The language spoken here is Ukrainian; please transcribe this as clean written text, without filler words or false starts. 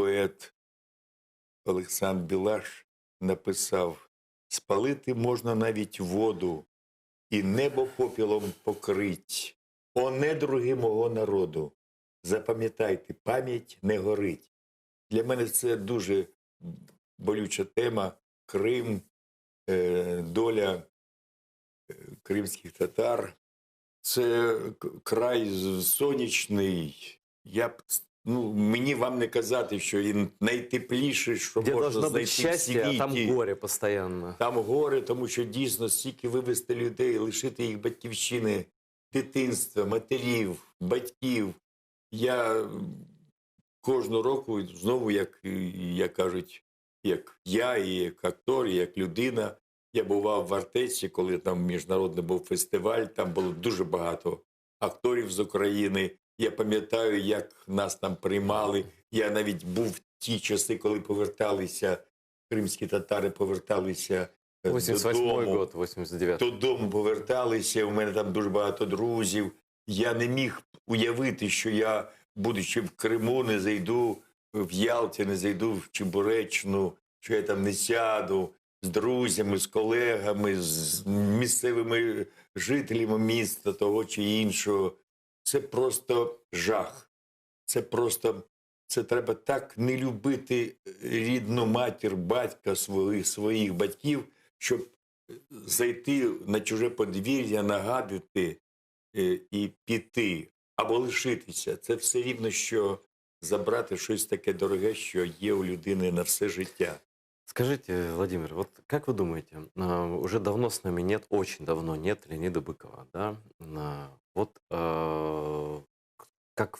поет Олександр Білаш написав: «Спалити можна навіть воду, і небо попілом покрить. О, недруги мого народу, запам'ятайте, пам'ять не горить». Для мене це дуже болюча тема. Крим, доля кримських татар. Це край сонячний. Мені вам не казати, що він найтепліший, що Где можна должно быть знайти в счастье, а там світі. горе постоянно. Там горе, тому що дійсно стільки вивезти людей, лишити їх батьківщини, дитинства, матерів, батьків. Я кожного року знову, як кажуть, як я, і як актор, і як людина, я бував в Артеці, коли там міжнародний був фестиваль, там було дуже багато акторів з України. Я пам'ятаю, як нас там приймали. Я навіть був в ті часи, коли поверталися, кримські татари поверталися 88-й додому. год, 89-й. Додому поверталися, у мене там дуже багато друзів. Я не міг уявити, що я, будучи в Криму, не зайду в Ялті, не зайду в Чебуречну, що я там не сяду з друзями, з колегами, з місцевими жителями міста того чи іншого. Це просто жах. Це треба так не любити рідну матір, батька, своїх батьків, щоб зайти на чуже подвір'я, нагадити і піти, або лишитися. Це все рівно, що забрати щось таке дороге, що є у людини на все життя. Скажите, Владимир, вот как вы думаете, уже давно с нами нет, очень давно нет Леонида Быкова, да? Вот как